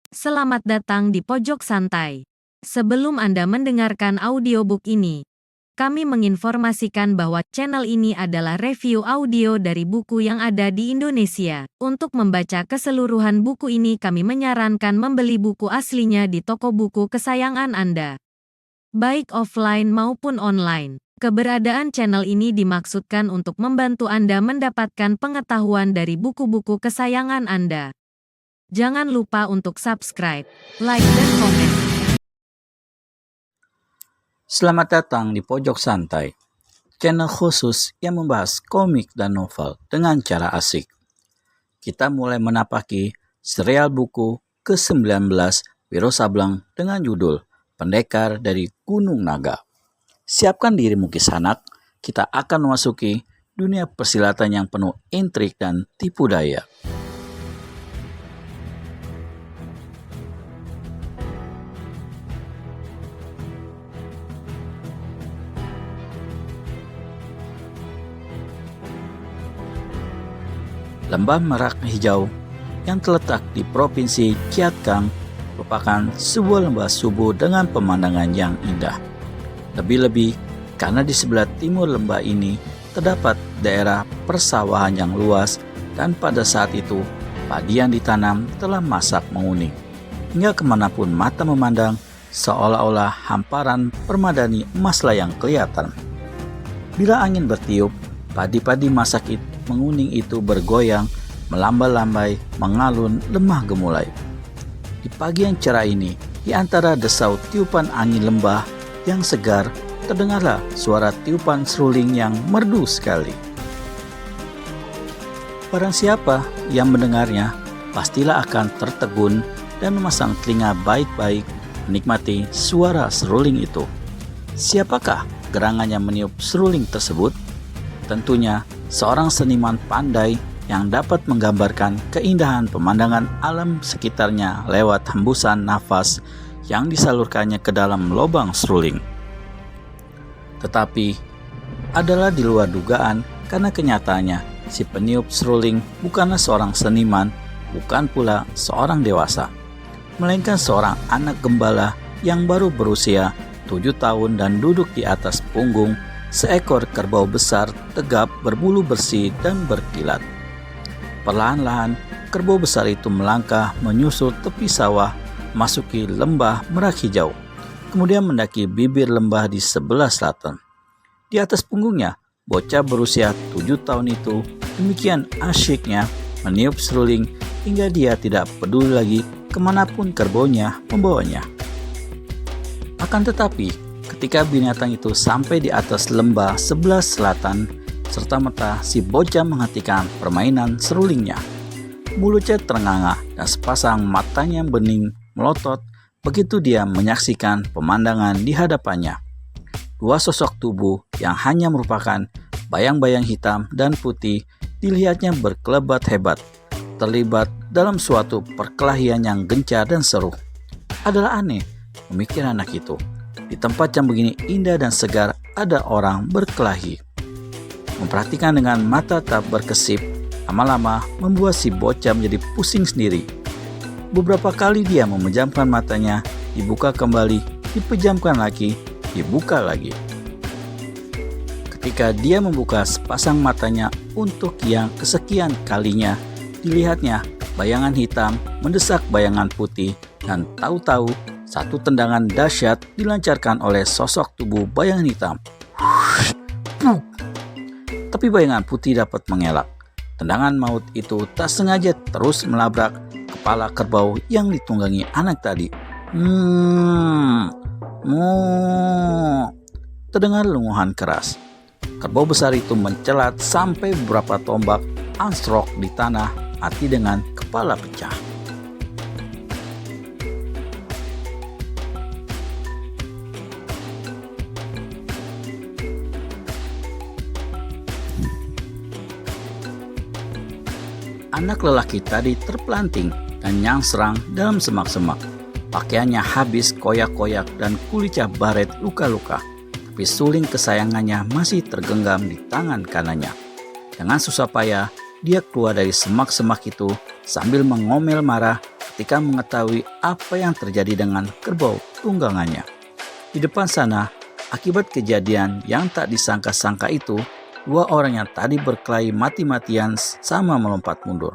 Selamat datang di Pojok Santai. Sebelum Anda mendengarkan audiobook ini, kami menginformasikan bahwa channel ini adalah review audio dari buku yang ada di Indonesia. Untuk membaca keseluruhan buku ini, kami menyarankan membeli buku aslinya di toko buku kesayangan Anda, baik offline maupun online. Keberadaan channel ini dimaksudkan untuk membantu Anda mendapatkan pengetahuan dari buku-buku kesayangan Anda. Jangan lupa untuk subscribe, like, dan komen. Selamat datang di Pojok Santai, channel khusus yang membahas komik dan novel dengan cara asik. Kita mulai menapaki serial buku ke-19 Wiro Sableng dengan judul Pendekar dari Gunung Naga. Siapkan dirimu kisanak, kita akan memasuki dunia persilatan yang penuh intrik dan tipu daya. Lembah Merak Hijau yang terletak di Provinsi Kiat Kang merupakan sebuah lembah subur dengan pemandangan yang indah. Lebih-lebih karena di sebelah timur lembah ini terdapat daerah persawahan yang luas dan pada saat itu padi yang ditanam telah masak menguning. Hingga kemanapun mata memandang seolah-olah hamparan permadani emaslah yang kelihatan. Bila angin bertiup, padi-padi masak menguning itu bergoyang, melambai-lambai, mengalun lemah gemulai. Di pagi yang cerah ini, di antara desau tiupan angin lembah yang segar, terdengarlah suara tiupan seruling yang merdu sekali. Barang siapa yang mendengarnya, pastilah akan tertegun dan memasang telinga baik-baik menikmati suara seruling itu. Siapakah gerangan yang meniup seruling tersebut? Tentunya seorang seniman pandai yang dapat menggambarkan keindahan pemandangan alam sekitarnya lewat hembusan nafas yang disalurkannya ke dalam lubang seruling. Tetapi adalah di luar dugaan karena kenyataannya si peniup seruling bukanlah seorang seniman, bukan pula seorang dewasa, melainkan seorang anak gembala yang baru berusia 7 tahun dan duduk di atas punggung seekor kerbau besar tegap berbulu bersih dan berkilat. Perlahan-lahan kerbau besar itu melangkah menyusul tepi sawah masuki lembah Merak Hijau, kemudian mendaki bibir lembah di sebelah selatan. Di atas punggungnya, bocah berusia 7 tahun itu demikian asyiknya meniup seruling hingga dia tidak peduli lagi kemanapun kerbaunya membawanya. Akan tetapi, ketika binatang itu sampai di atas lembah sebelah selatan, serta-merta si bocah menghentikan permainan serulingnya. Mulutnya terenganga dan sepasang matanya bening melotot begitu dia menyaksikan pemandangan di hadapannya. Dua sosok tubuh yang hanya merupakan bayang-bayang hitam dan putih dilihatnya berkelebat hebat, terlibat dalam suatu perkelahian yang gencar dan seru. Adalah aneh, memikir anak itu. Di tempat yang begini indah dan segar ada orang berkelahi. Memperhatikan dengan mata tak berkesip, lama-lama membuat si bocah menjadi pusing sendiri. Beberapa kali dia memejamkan matanya, dibuka kembali, dipejamkan lagi, dibuka lagi. Ketika dia membuka sepasang matanya untuk yang kesekian kalinya, dilihatnya bayangan hitam mendesak bayangan putih dan tahu-tahu satu tendangan dahsyat dilancarkan oleh sosok tubuh bayangan hitam. Tapi bayangan putih dapat mengelak. Tendangan maut itu tak sengaja terus melabrak kepala kerbau yang ditunggangi anak tadi. Terdengar lenguhan keras. Kerbau besar itu mencelat sampai beberapa tombak anjlok di tanah, mati dengan kepala pecah. Anak lelaki tadi terpelanting dan nyangsrang dalam semak-semak. Pakaiannya habis koyak-koyak dan kulitnya baret luka-luka. Tapi suling kesayangannya masih tergenggam di tangan kanannya. Dengan susah payah, dia keluar dari semak-semak itu sambil mengomel marah ketika mengetahui apa yang terjadi dengan kerbau tunggangannya. Di depan sana, akibat kejadian yang tak disangka-sangka itu, dua orang yang tadi berkelahi mati-matian sama melompat mundur.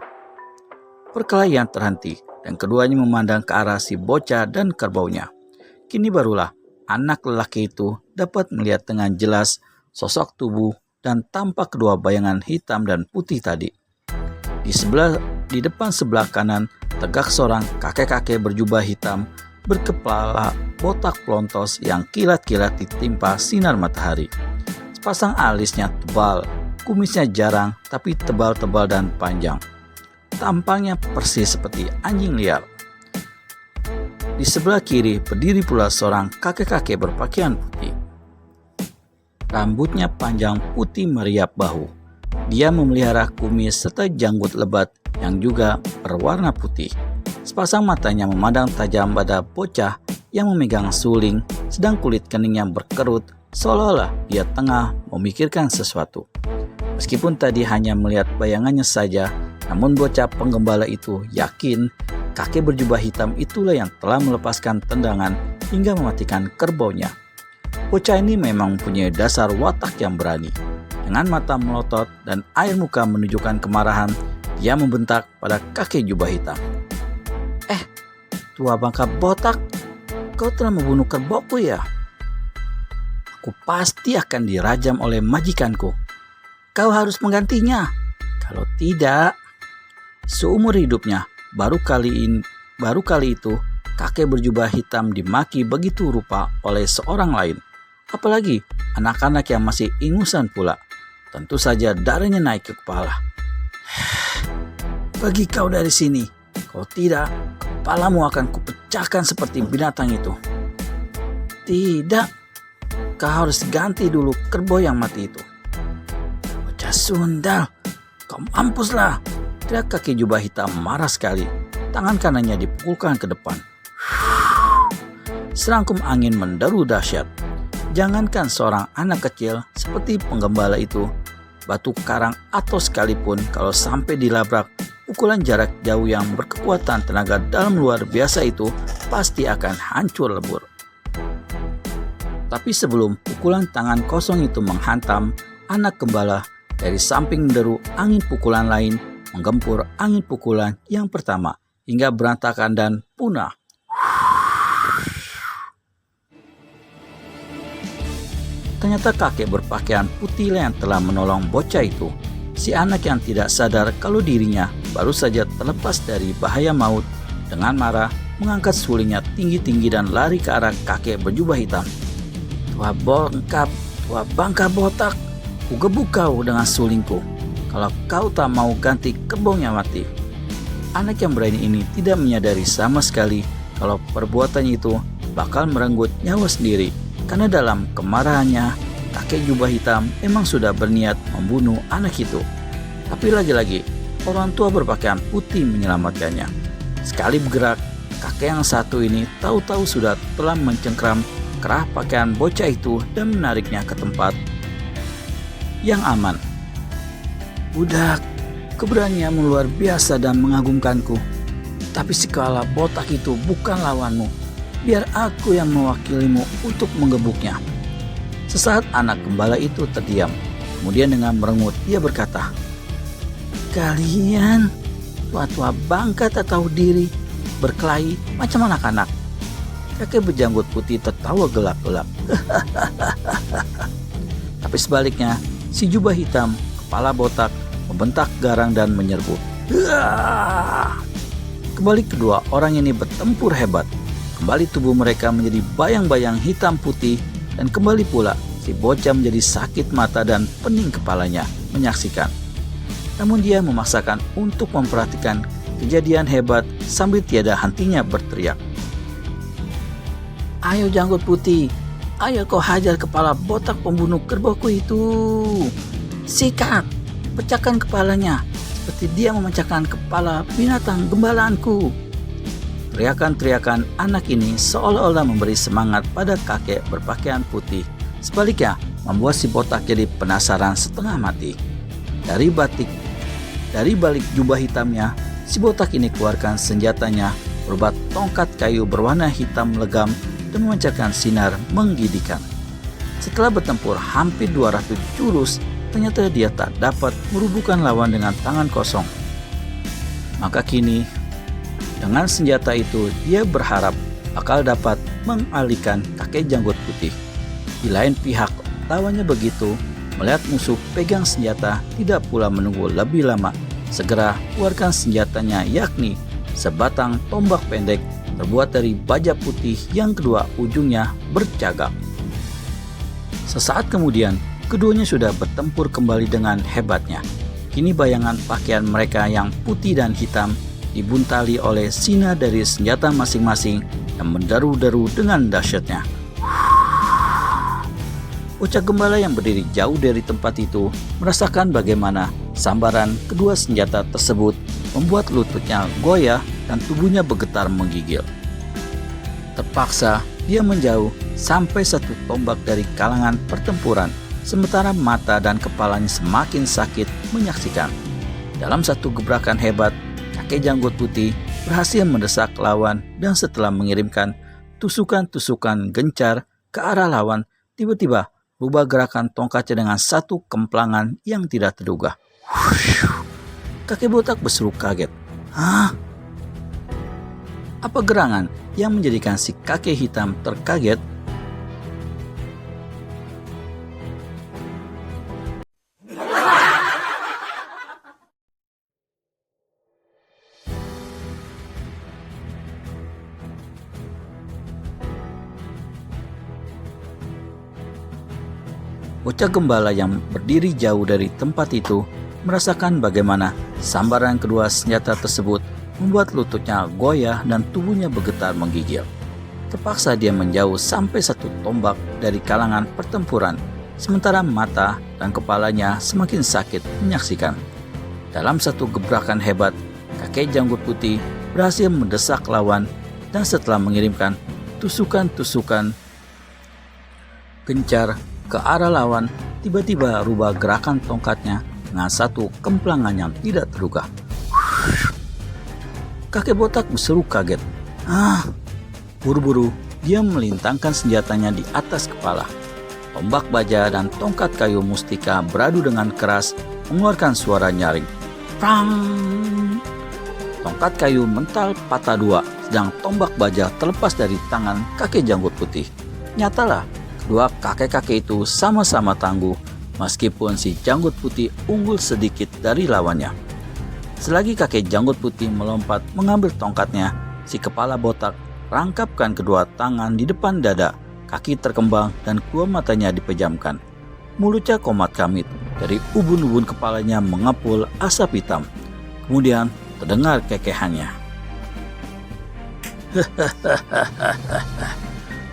Perkelahian terhenti dan keduanya memandang ke arah si bocah dan kerbaunya. Kini barulah anak lelaki itu dapat melihat dengan jelas sosok tubuh dan tampak kedua bayangan hitam dan putih tadi. Di depan sebelah kanan tegak seorang kakek-kakek berjubah hitam berkepala botak pelontos yang kilat-kilat ditimpa sinar matahari. Sepasang alisnya tebal, kumisnya jarang tapi tebal-tebal dan panjang. Tampangnya persis seperti anjing liar. Di sebelah kiri berdiri pula seorang kakek-kakek berpakaian putih. Rambutnya panjang putih meriap bahu. Dia memelihara kumis serta janggut lebat yang juga berwarna putih. Sepasang matanya memandang tajam pada bocah yang memegang suling, sedang kulit keningnya berkerut seolah-olah dia tengah memikirkan sesuatu. Meskipun tadi hanya melihat bayangannya saja, namun bocah penggembala itu yakin kakek berjubah hitam itulah yang telah melepaskan tendangan hingga mematikan kerbaunya. Bocah ini memang mempunyai dasar watak yang berani. Dengan mata melotot dan air muka menunjukkan kemarahan, dia membentak pada kakek jubah hitam. Tua bangka botak, kau telah membunuh kerbauku ya? Aku pasti akan dirajam oleh majikanku. Kau harus menggantinya. Kalau tidak, seumur hidupnya baru kali itu kakek berjubah hitam dimaki begitu rupa oleh seorang lain. Apalagi anak-anak yang masih ingusan pula. Tentu saja darahnya naik ke kepala. Pergi kau dari sini. Kalau tidak, kepalamu akan kupecahkan seperti binatang itu. Tidak, kau harus ganti dulu kerbau yang mati itu. Bocah sundal, kau mampuslah. Teriak kakek jubah hitam marah sekali. Tangan kanannya dipukulkan ke depan. Serangkum angin menderu dahsyat. Jangankan seorang anak kecil seperti penggembala itu, batu karang atau sekalipun kalau sampai dilabrak, pukulan jarak jauh yang berkekuatan tenaga dalam luar biasa itu pasti akan hancur lebur. Tapi sebelum pukulan tangan kosong itu menghantam anak gembala, dari samping menderu angin pukulan lain, menggempur angin pukulan yang pertama hingga berantakan dan punah. Ternyata kakek berpakaian putih yang telah menolong bocah itu. Si anak yang tidak sadar kalau dirinya baru saja terlepas dari bahaya maut, dengan marah mengangkat sulingnya tinggi-tinggi dan lari ke arah kakek berjubah hitam. Tua bangka botak, ku gebuk kau dengan sulingku. Kalau kau tak mau ganti kerbaunya mati. Anak yang berani ini tidak menyadari sama sekali kalau perbuatannya itu bakal merenggut nyawa sendiri. Karena dalam kemarahannya, kakek jubah hitam memang sudah berniat membunuh anak itu. Tapi lagi-lagi, orang tua berpakaian putih menyelamatkannya. Sekali bergerak, kakek yang satu ini tahu-tahu sudah telah mencengkram kerah pakaian bocah itu dan menariknya ke tempat yang aman. Budak, keberanianmu luar biasa dan mengagumkanku. Tapi si kepala botak itu bukan lawanmu. Biar aku yang mewakilimu untuk menggebuknya. Sesaat anak gembala itu terdiam. Kemudian dengan merengut dia berkata, kalian tua-tua bangka tak tahu diri, berkelahi macam anak-anak. Kakek berjanggut putih tertawa gelak-gelak. Tapi sebaliknya, si jubah hitam, kepala botak, membentak garang dan menyerbu. Kembali kedua orang ini bertempur hebat. Kembali tubuh mereka menjadi bayang-bayang hitam putih dan kembali pula si bocah menjadi sakit mata dan pening kepalanya menyaksikan. Namun dia memaksakan untuk memperhatikan kejadian hebat sambil tiada hentinya berteriak. Ayo janggut putih, ayo kau hajar kepala botak pembunuh kerbauku itu. Sikat, pecahkan kepalanya seperti dia memecahkan kepala binatang gembalaanku. Teriakan-teriakan anak ini seolah-olah memberi semangat pada kakek berpakaian putih. Sebaliknya, membuat si botak jadi penasaran setengah mati. Dari balik jubah hitamnya, si botak ini keluarkan senjatanya berubah tongkat kayu berwarna hitam legam dan memancarkan sinar menggidikan. Setelah bertempur hampir 200 jurus, ternyata dia tak dapat merubuhkan lawan dengan tangan kosong. Maka kini, dengan senjata itu dia berharap bakal dapat mengalihkan kakek janggut putih. Di lain pihak, lawannya begitu melihat musuh pegang senjata tidak pula menunggu lebih lama, segera keluarkan senjatanya, yakni sebatang tombak pendek terbuat dari baja putih yang kedua ujungnya bercagak. Sesaat kemudian, keduanya sudah bertempur kembali dengan hebatnya. Kini bayangan pakaian mereka yang putih dan hitam dibuntali oleh sinar dari senjata masing-masing yang menderu-deru dengan dahsyatnya. Bocah gembala yang berdiri jauh dari tempat itu merasakan bagaimana sambaran kedua senjata tersebut membuat lututnya goyah dan tubuhnya bergetar menggigil. Terpaksa dia menjauh sampai satu tombak dari kalangan pertempuran, sementara mata dan kepalanya semakin sakit menyaksikan. Dalam satu gebrakan hebat, kakek janggut putih berhasil mendesak lawan dan setelah mengirimkan tusukan-tusukan gencar ke arah lawan, tiba-tiba rubah gerakan tongkatnya dengan satu kemplangan yang tidak terduga. Kakek botak berseru kaget. Hah? Apa gerangan yang menjadikan si kakek hitam terkaget? Bocah gembala yang berdiri jauh dari tempat itu merasakan bagaimana sambaran kedua senjata tersebut membuat lututnya goyah dan tubuhnya bergetar menggigil. Terpaksa dia menjauh sampai satu tombak dari kalangan pertempuran, sementara mata dan kepalanya semakin sakit menyaksikan. Dalam satu gebrakan hebat, kakek janggut putih berhasil mendesak lawan dan setelah mengirimkan tusukan-tusukan gencar ke arah lawan, tiba-tiba rubah gerakan tongkatnya dengan satu kemplangan yang tidak terduga. Kakek botak berseru kaget. Buru-buru dia melintangkan senjatanya di atas kepala. Tombak baja dan tongkat kayu mustika beradu dengan keras mengeluarkan suara nyaring. Prang! Tongkat kayu mental patah dua, sedang tombak baja terlepas dari tangan kakek janggut putih. Nyatalah, kedua kakek-kakek itu sama-sama tangguh, meskipun si janggut putih unggul sedikit dari lawannya. Selagi kakek janggut putih melompat mengambil tongkatnya, si kepala botak rangkapkan kedua tangan di depan dada, kaki terkembang dan kedua matanya dipejamkan. Mulutnya komat kamit, dari ubun-ubun kepalanya mengepul asap hitam. Kemudian terdengar kekehannya.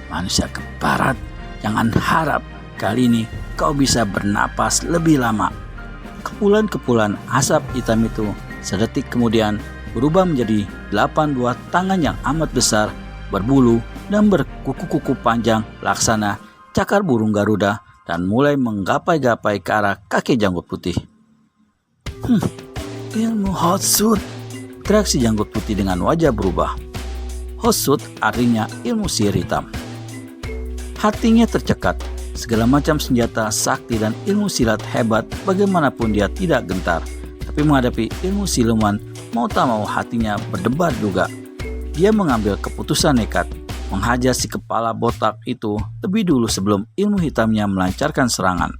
Manusia keparat, jangan harap kali ini kau bisa bernapas lebih lama. Kepulan-kepulan asap hitam itu sedetik kemudian berubah menjadi 8 buah tangan yang amat besar, berbulu dan berkuku-kuku panjang laksana cakar burung Garuda dan mulai menggapai-gapai ke arah kakek janggut putih. Ilmu Hotsut, teriak si janggut putih dengan wajah berubah. Hotsut artinya ilmu sihir hitam. Hatinya tercekat, segala macam senjata, sakti dan ilmu silat hebat bagaimanapun dia tidak gentar. Tapi menghadapi ilmu siluman, mau tak mau hatinya berdebar juga. Dia mengambil keputusan nekat, menghajar si kepala botak itu lebih dulu sebelum ilmu hitamnya melancarkan serangan.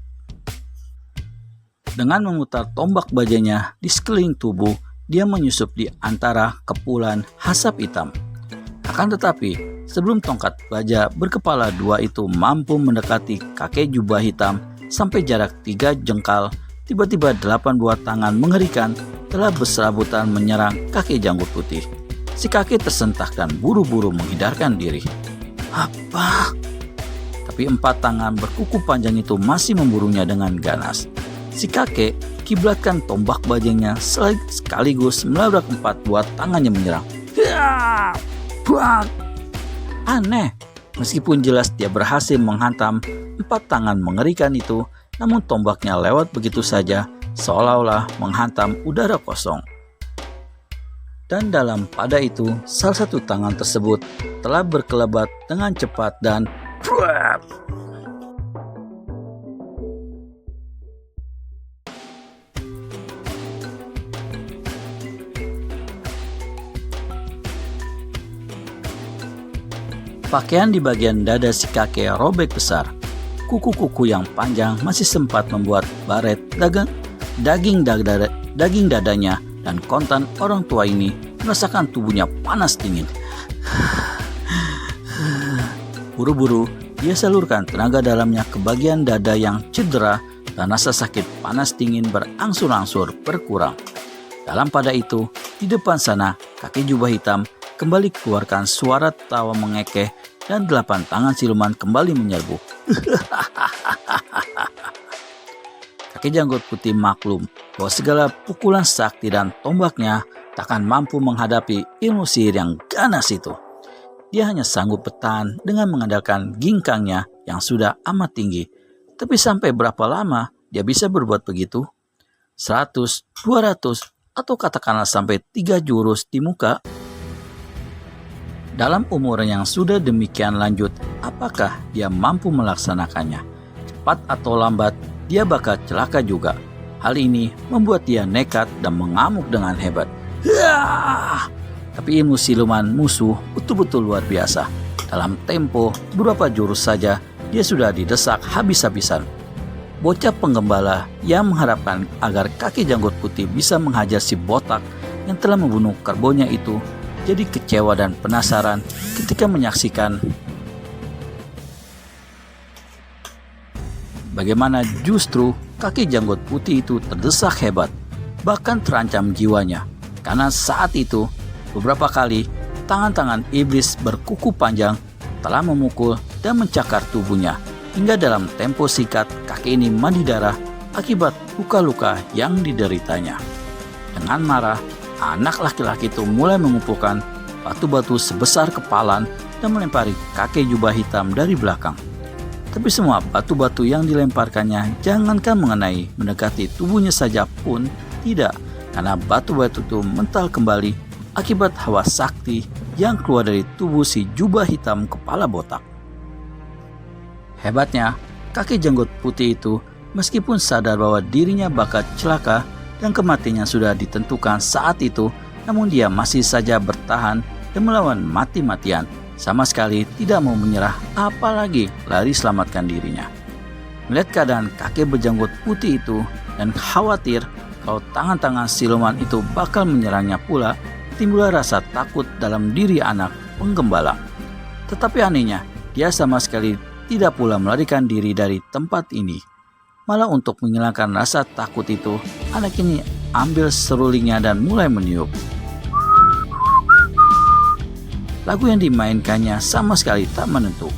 Dengan memutar tombak bajanya di sekeliling tubuh, dia menyusup di antara kepulan asap hitam. Akan tetapi, sebelum tongkat baja berkepala dua itu mampu mendekati kakek jubah hitam sampai jarak 3 jengkal, tiba-tiba 8 buah tangan mengerikan telah berserabutan menyerang kakek janggut putih. Si kakek tersentak dan buru-buru menghindarkan diri. Apa? Tapi 4 tangan berkuku panjang itu masih memburunya dengan ganas. Si kakek kiblatkan tombak bajanya sekaligus melabrak 4 buah tangannya menyerang. Aneh, meskipun jelas dia berhasil menghantam 4 tangan mengerikan itu, namun tombaknya lewat begitu saja, seolah-olah menghantam udara kosong. Dan dalam pada itu, salah satu tangan tersebut telah berkelebat dengan cepat dan pruap. Pakaian di bagian dada si kakek robek besar. Kuku-kuku yang panjang masih sempat membuat baret daging dadanya, dan kontan orang tua ini merasakan tubuhnya panas dingin. Buru-buru dia salurkan tenaga dalamnya ke bagian dada yang cedera dan rasa sakit panas dingin berangsur-angsur berkurang. Dalam pada itu, di depan sana, kakek jubah hitam kembali keluarkan suara tawa mengekeh dan 8 tangan siluman kembali menyerbu. Kakek janggut putih maklum bahwa segala pukulan sakti dan tombaknya takkan mampu menghadapi ilmu sihir yang ganas itu. Dia hanya sanggup bertahan dengan mengandalkan ginkangnya yang sudah amat tinggi. Tapi sampai berapa lama dia bisa berbuat begitu? 100, 200, atau katakanlah sampai 3 jurus di muka? Dalam umur yang sudah demikian lanjut, apakah dia mampu melaksanakannya? Cepat atau lambat, dia bakal celaka juga. Hal ini membuat dia nekat dan mengamuk dengan hebat. Tapi ilmu siluman musuh betul-betul luar biasa. Dalam tempo beberapa jurus saja, dia sudah didesak habis-habisan. Bocah penggembala yang mengharapkan agar kakek janggut putih bisa menghajar si botak yang telah membunuh kerbonya itu, jadi kecewa dan penasaran ketika menyaksikan bagaimana justru kakek janggut putih itu terdesak hebat, bahkan terancam jiwanya. Karena saat itu, beberapa kali tangan-tangan iblis berkuku panjang telah memukul dan mencakar tubuhnya, hingga dalam tempo singkat kakek ini mandi darah akibat luka-luka yang dideritanya. Dengan marah, anak laki-laki itu mulai mengumpulkan batu-batu sebesar kepalan dan melempari kakek jubah hitam dari belakang. Tapi semua batu-batu yang dilemparkannya jangankan mendekati tubuhnya saja pun tidak, karena batu-batu itu mental kembali akibat hawa sakti yang keluar dari tubuh si jubah hitam kepala botak. Hebatnya, kakek janggut putih itu meskipun sadar bahwa dirinya bakal celaka dan kematiannya sudah ditentukan saat itu, namun dia masih saja bertahan dan melawan mati-matian. Sama sekali tidak mau menyerah, apalagi lari selamatkan dirinya. Melihat keadaan kakek berjanggut putih itu dan khawatir kalau tangan-tangan siluman itu bakal menyerangnya pula, timbullah rasa takut dalam diri anak penggembala. Tetapi anehnya, dia sama sekali tidak pula melarikan diri dari tempat ini. Malah untuk menghilangkan rasa takut itu, anak ini ambil serulingnya dan mulai meniup. Lagu yang dimainkannya sama sekali tak menentu.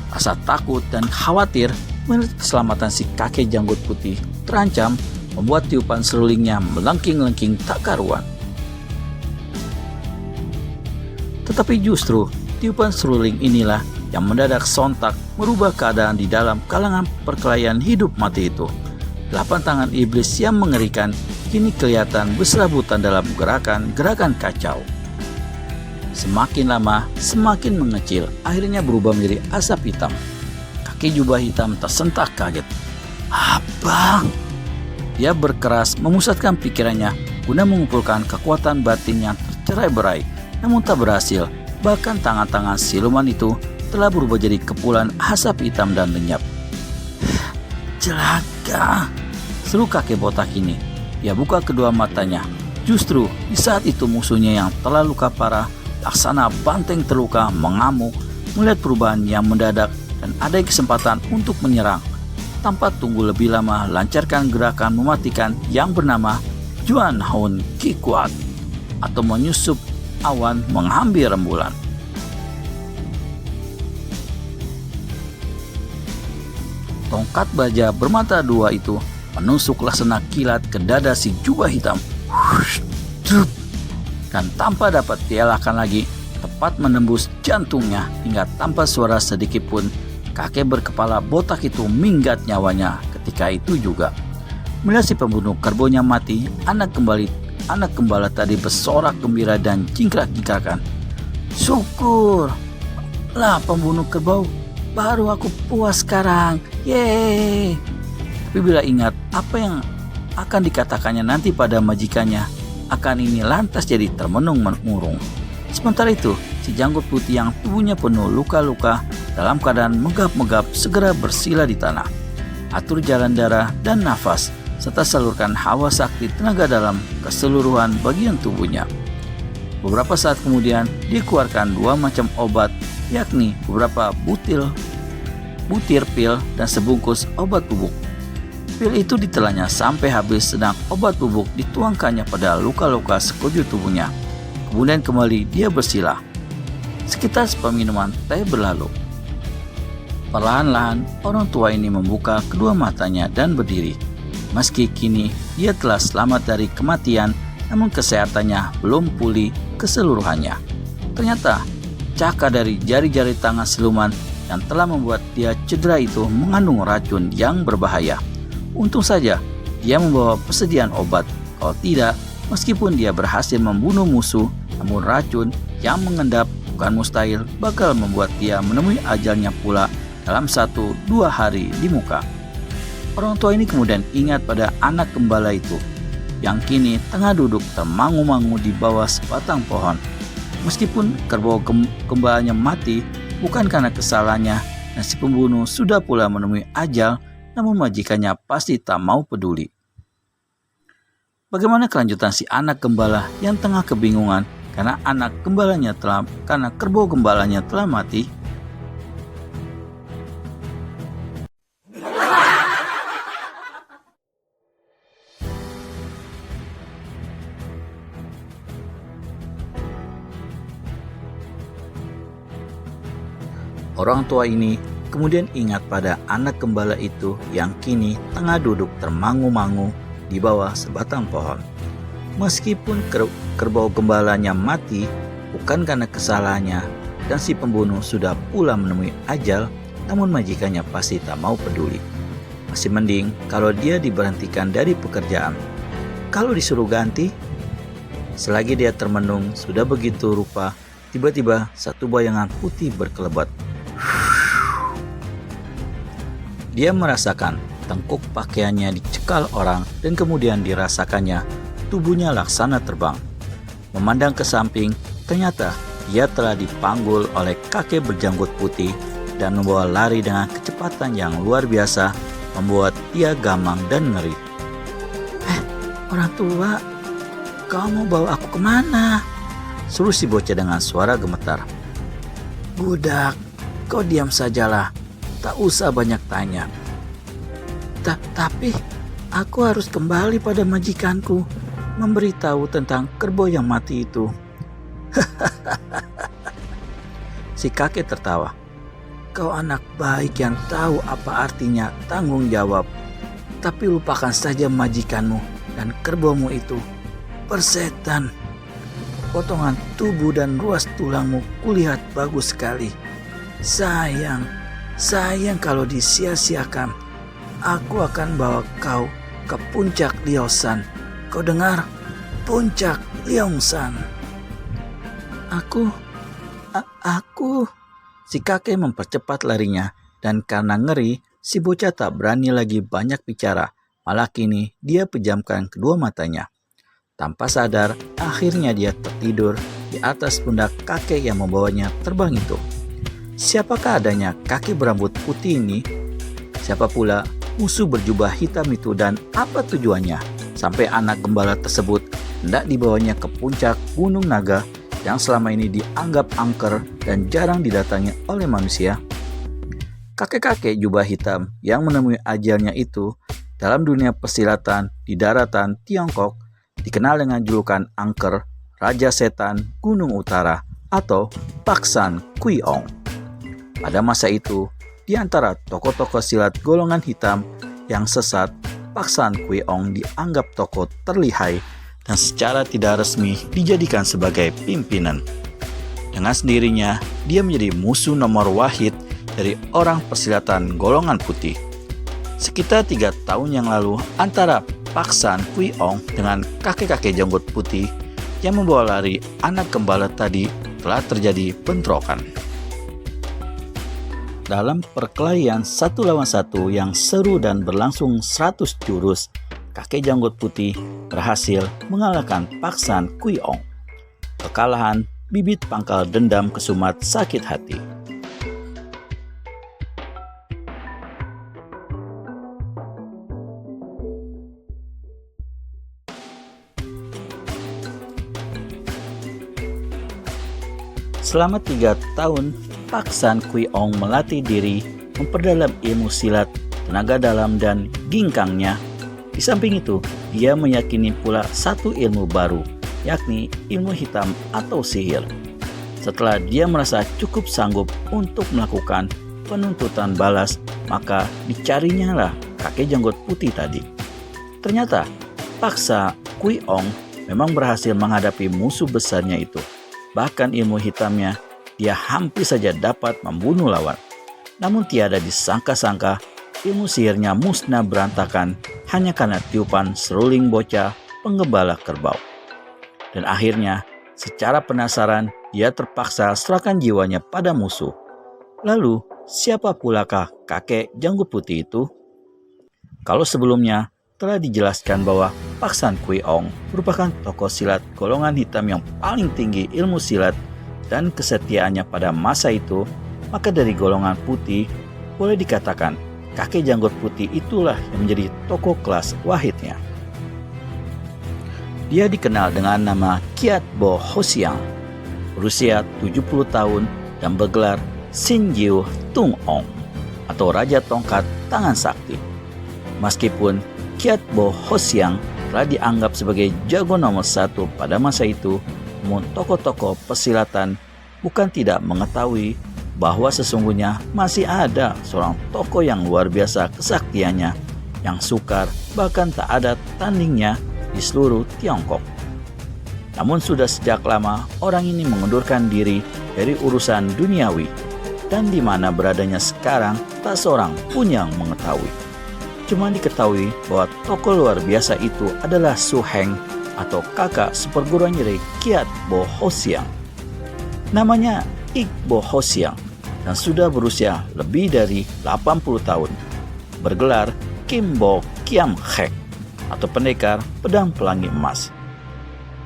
Rasa takut dan khawatir melihat keselamatan si kakek janggut putih terancam membuat tiupan serulingnya melengking-lengking tak karuan. Tetapi justru tiupan seruling inilah yang mendadak sontak merubah keadaan di dalam kalangan perkelahian hidup mati itu. 8 tangan iblis yang mengerikan kini kelihatan berserabutan dalam gerakan kacau. Semakin lama, semakin mengecil, akhirnya berubah menjadi asap hitam. Kakek jubah hitam tersentak kaget. "Abang!" Dia berkeras memusatkan pikirannya guna mengumpulkan kekuatan batin yang tercerai-berai, namun tak berhasil. Bahkan tangan-tangan siluman itu telah berubah jadi kepulan asap hitam dan lenyap. "Celaka!" seru kakek botak ini. Dia buka kedua matanya. Justru di saat itu musuhnya yang telah luka parah, laksana banteng terluka, mengamuk melihat perubahan yang mendadak dan ada kesempatan untuk menyerang. Tanpa tunggu lebih lama, lancarkan gerakan mematikan yang bernama Juan Haun Kikuat atau menyusup awan menghampiri rembulan. Tongkat baja bermata dua itu menusuk laksana kilat ke dada si jubah hitam. Dan tanpa dapat dielakkan lagi, tepat menembus jantungnya hingga tanpa suara sedikit pun, kakek berkepala botak itu minggat nyawanya ketika itu juga. Melihat si pembunuh kerbonya mati, anak kembali anak gembala tadi bersorak gembira dan jingkrak-jingkrakan. Syukur, lah pembunuh kerbau, baru aku puas sekarang. Yeay. Tapi bila ingat apa yang akan dikatakannya nanti pada majikannya, akan ini lantas jadi termenung-murung. Sementara itu, si janggut putih yang tubuhnya penuh luka-luka dalam keadaan megap-megap segera bersila di tanah. Atur jalan darah dan nafas, serta salurkan hawa sakti tenaga dalam keseluruhan bagian tubuhnya. Beberapa saat kemudian, dikeluarkan 2 macam obat, yakni beberapa butir pil dan sebungkus obat bubuk. Pil itu ditelannya sampai habis, sedang obat bubuk dituangkannya pada luka-luka sekujur tubuhnya. Kemudian kembali dia bersila. Sekitar sepeminuman teh berlalu. Perlahan-lahan orang tua ini membuka kedua matanya dan berdiri. Meski kini dia telah selamat dari kematian, namun kesehatannya belum pulih keseluruhannya. Ternyata cakar dari jari-jari tangan siluman yang telah membuat dia cedera itu mengandung racun yang berbahaya. Untung saja dia membawa persediaan obat. Kalau tidak, meskipun dia berhasil membunuh musuh, namun racun yang mengendap bukan mustahil bakal membuat dia menemui ajalnya pula dalam 1-2 hari di muka. Orang tua ini kemudian ingat pada anak gembala itu yang kini tengah duduk termangu-mangu di bawah sebatang pohon. Meskipun kerbau gembalanya mati bukan karena kesalahannya dan si pembunuh sudah pula menemui ajal, namun majikannya pasti tak mau peduli. Bagaimana kelanjutan si anak gembala yang tengah kebingungan karena kerbau gembalanya telah mati? Orang tua ini kemudian ingat pada anak gembala itu yang kini tengah duduk termangu-mangu di bawah sebatang pohon. Meskipun kerbau gembalanya mati bukan karena kesalahannya dan si pembunuh sudah pula menemui ajal, namun majikannya pasti tak mau peduli. Masih mending kalau dia diberhentikan dari pekerjaan. Kalau disuruh ganti, selagi dia termenung sudah begitu rupa, tiba-tiba satu bayangan putih berkelebat. Dia merasakan tengkuk pakaiannya dicekal orang dan kemudian dirasakannya tubuhnya laksana terbang. Memandang ke samping, ternyata dia telah dipanggul oleh kakek berjanggut putih dan membawa lari dengan kecepatan yang luar biasa, membuat dia gamang dan ngeri. Orang tua, kau mau bawa aku kemana? Suruh si bocah dengan suara gemetar. Budak, kau diam sajalah. Tak usah banyak tanya. Tapi aku harus kembali pada majikanku, memberitahu tentang kerbau yang mati itu. Si kakek tertawa. Kau anak baik yang tahu apa artinya tanggung jawab. Tapi lupakan saja majikanmu dan kerbaumu itu. Persetan. Potongan tubuh dan ruas tulangmu kulihat bagus sekali. Sayang kalau disia-siakan. Aku akan bawa kau ke puncak Liaosan. Kau dengar? Puncak Liaosan. Aku. Si kakek mempercepat larinya dan karena ngeri, si bocah tak berani lagi banyak bicara. Malah kini dia pejamkan kedua matanya. Tanpa sadar, akhirnya dia tertidur di atas pundak kakek yang membawanya terbang itu. Siapakah adanya kakek berambut putih ini? Siapa pula musuh berjubah hitam itu dan apa tujuannya sampai anak gembala tersebut hendak dibawanya ke puncak Gunung Naga yang selama ini dianggap angker dan jarang didatangi oleh manusia? Kakek-kakek jubah hitam yang menemui ajalnya itu dalam dunia persilatan di daratan Tiongkok dikenal dengan julukan angker, Raja Setan Gunung Utara atau Pak San Kui Ong. Pada masa itu, di antara tokoh-tokoh silat golongan hitam yang sesat, Pak San Kui Ong dianggap tokoh terlihai dan secara tidak resmi dijadikan sebagai pimpinan. Dengan sendirinya, dia menjadi musuh nomor wahid dari orang persilatan golongan putih. Sekitar 3 tahun yang lalu, antara Pak San Kui Ong dengan kakek-kakek janggut putih yang membawa lari anak gembala tadi telah terjadi bentrokan. Dalam perkelahian 1 lawan 1 yang seru dan berlangsung 100 jurus, kakek janggut putih berhasil mengalahkan Pak San Kui Ong. Kekalahan bibit pangkal dendam kesumat sakit hati. Selama 3 tahun, Pak San Kui Ong melatih diri memperdalam ilmu silat, tenaga dalam, dan ginkangnya. Di samping itu, dia meyakini pula satu ilmu baru, yakni ilmu hitam atau sihir. Setelah dia merasa cukup sanggup untuk melakukan penuntutan balas, maka dicarinya lah kakek janggut putih tadi. Ternyata, Pak San Kui Ong memang berhasil menghadapi musuh besarnya itu. Bahkan ilmu hitamnya, dia hampir saja dapat membunuh lawan. Namun tiada disangka-sangka, ilmu sihirnya musnah berantakan hanya karena tiupan seruling bocah penggembala kerbau. Dan akhirnya, secara penasaran, dia terpaksa serahkan jiwanya pada musuh. Lalu, siapa pulakah kakek janggut putih itu? Kalau sebelumnya telah dijelaskan bahwa Pak San Kui Ong merupakan tokoh silat golongan hitam yang paling tinggi ilmu silat dan kesetiaannya pada masa itu, maka dari golongan putih boleh dikatakan kakek janggut putih itulah yang menjadi tokoh kelas wahidnya. Dia dikenal dengan nama Kiat Bo Hosiang, berusia 70 tahun dan bergelar Sin Jiu Tung Ong atau Raja Tongkat Tangan Sakti. Meskipun Kiat Bo Hosiang telah dianggap sebagai jago nomor 1 pada masa itu, namun tokoh-tokoh persilatan bukan tidak mengetahui bahwa sesungguhnya masih ada seorang tokoh yang luar biasa kesaktiannya, yang sukar bahkan tak ada tandingnya di seluruh Tiongkok. Namun sudah sejak lama orang ini mengundurkan diri dari urusan duniawi, dan di mana beradanya sekarang tak seorang pun yang mengetahui. Cuma diketahui bahwa tokoh luar biasa itu adalah Su Heng atau kakak seperguruan dari Kiat Bo Hosiang. Namanya Ik Bo Hosiang dan sudah berusia lebih dari 80 tahun. Bergelar Kim Bo Kiam Hek atau pendekar pedang pelangi emas.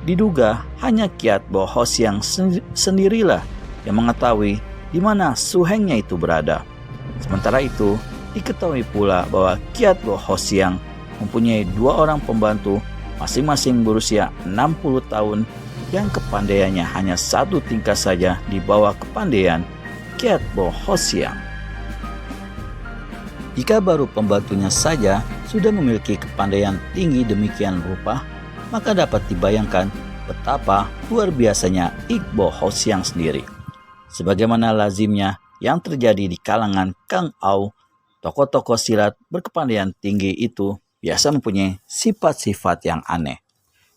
Diduga hanya Kiat Bo Hosiang sendirilah yang mengetahui di mana Su Hengnya itu berada. Sementara itu, diketahui pula bahwa Kiat Bo Hosiang mempunyai 2 orang pembantu masing-masing berusia 60 tahun yang kepandaiannya hanya 1 tingkat saja di bawah kepandaian Kiat Bo Hosiang. Jika baru pembantunya saja sudah memiliki kepandaian tinggi demikian rupa, maka dapat dibayangkan betapa luar biasanya Ik Bo Hosiang sendiri. Sebagaimana lazimnya yang terjadi di kalangan Kang Au, tokoh-tokoh silat berkepandaian tinggi itu biasa mempunyai sifat-sifat yang aneh.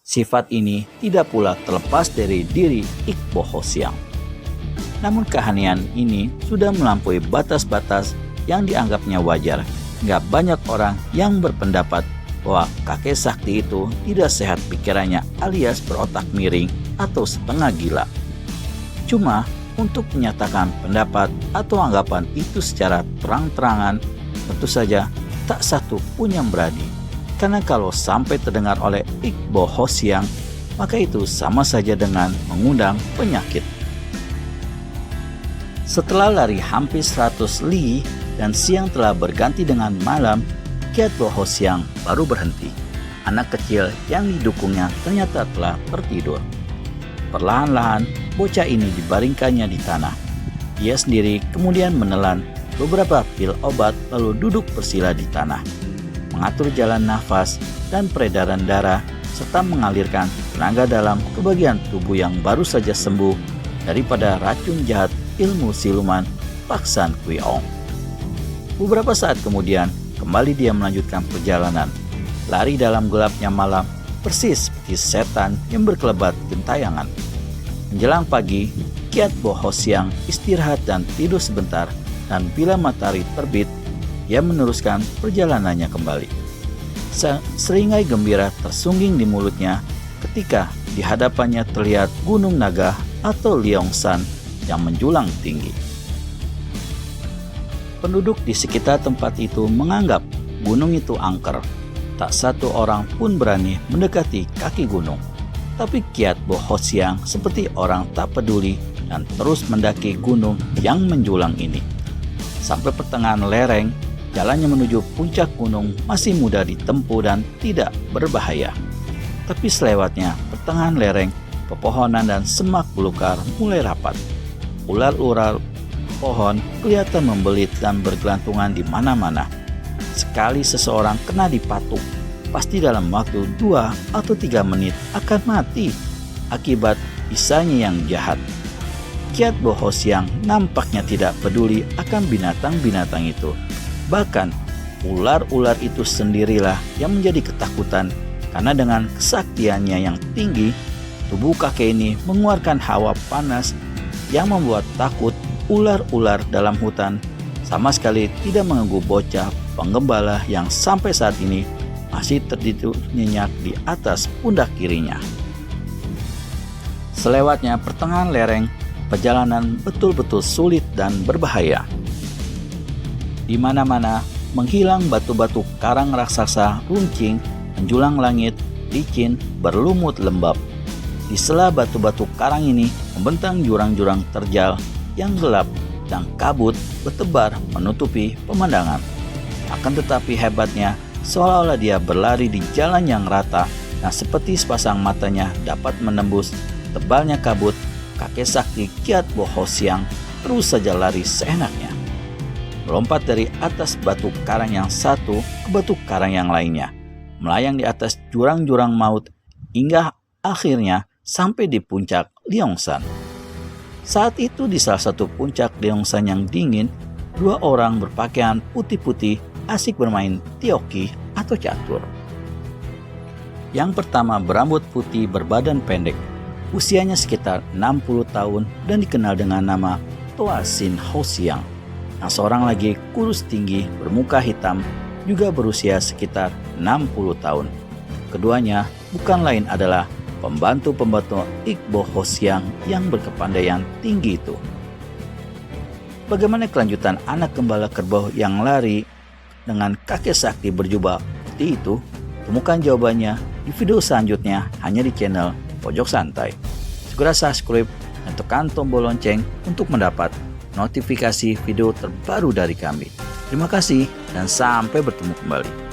Sifat ini tidak pula terlepas dari diri Ik Bo Hosiang. Namun keanehan ini sudah melampaui batas-batas yang dianggapnya wajar, hingga banyak orang yang berpendapat bahwa kakek sakti itu tidak sehat pikirannya alias berotak miring atau setengah gila. Cuma untuk menyatakan pendapat atau anggapan itu secara terang-terangan, tentu saja tak satu pun yang berani. Karena kalau sampai terdengar oleh Ik Bo Hosiang, maka itu sama saja dengan mengundang penyakit. Setelah lari hampir 100 li dan siang telah berganti dengan malam, Kiat Bo Hosiang baru berhenti. Anak kecil yang didukungnya ternyata telah tertidur. Perlahan-lahan, bocah ini dibaringkannya di tanah. Dia sendiri kemudian menelan beberapa pil obat lalu duduk bersila di tanah, mengatur jalan nafas dan peredaran darah, serta mengalirkan tenaga dalam ke bagian tubuh yang baru saja sembuh daripada racun jahat ilmu siluman Pak San Kui Ong. Beberapa saat kemudian, kembali dia melanjutkan perjalanan, lari dalam gelapnya malam, persis seperti setan yang berkelebat gentayangan. Menjelang pagi, Kiat Bo Hosiang istirahat dan tidur sebentar, dan bila matahari terbit, ia meneruskan perjalanannya kembali. Seringai gembira tersungging di mulutnya ketika di hadapannya terlihat Gunung Naga atau Leongsan yang menjulang tinggi. Penduduk di sekitar tempat itu menganggap gunung itu angker. Tak satu orang pun berani mendekati kaki gunung. Tapi Kiat Bo Ho Siang seperti orang tak peduli dan terus mendaki gunung yang menjulang ini. Sampai pertengahan lereng, jalannya menuju puncak gunung masih mudah ditempuh dan tidak berbahaya. Tapi selewatnya pertengahan lereng, pepohonan dan semak belukar mulai rapat. Ular-ular pohon kelihatan membelit dan bergelantungan di mana-mana. Sekali seseorang kena dipatuk, pasti dalam waktu 2 atau 3 menit akan mati akibat isanya yang jahat. Kiat Bo Ho Siang nampaknya tidak peduli akan binatang-binatang itu. Bahkan ular-ular itu sendirilah yang menjadi ketakutan karena dengan kesaktiannya yang tinggi, tubuh kakek ini mengeluarkan hawa panas yang membuat takut ular-ular dalam hutan sama sekali tidak mengganggu bocah penggembala yang sampai saat ini masih tertidur nyenyak di atas pundak kirinya. Selewatnya pertengahan lereng, perjalanan betul-betul sulit dan berbahaya. Di mana-mana menghilang batu-batu karang raksasa runcing, menjulang langit, licin, berlumut lembab. Di sela batu-batu karang ini membentang jurang-jurang terjal yang gelap dan kabut bertebar menutupi pemandangan. Akan tetapi hebatnya, seolah-olah dia berlari di jalan yang rata dan seperti sepasang matanya dapat menembus tebalnya kabut, kakek sakti Kiat Bo Ho Siang terus saja lari seenaknya. Melompat dari atas batu karang yang satu ke batu karang yang lainnya, melayang di atas jurang-jurang maut hingga akhirnya sampai di puncak Leongsan. Saat itu di salah satu puncak Leongsan yang dingin, 2 orang berpakaian putih-putih asik bermain tioki atau catur. Yang pertama berambut putih berbadan pendek, usianya sekitar 60 tahun dan dikenal dengan nama Toa Sin Ho Siang. Yang seorang lagi kurus tinggi bermuka hitam juga berusia sekitar 60 tahun. Keduanya bukan lain adalah pembantu-pembantu Ik Bo Ho Siang yang berkepandaian tinggi itu. Bagaimana kelanjutan anak gembala kerbau yang lari dengan kakek sakti berjubah putih itu? Temukan jawabannya di video selanjutnya hanya di channel Pojok Santai. Segera subscribe dan tekan tombol lonceng untuk mendapat notifikasi video terbaru dari kami. Terima kasih dan sampai bertemu kembali.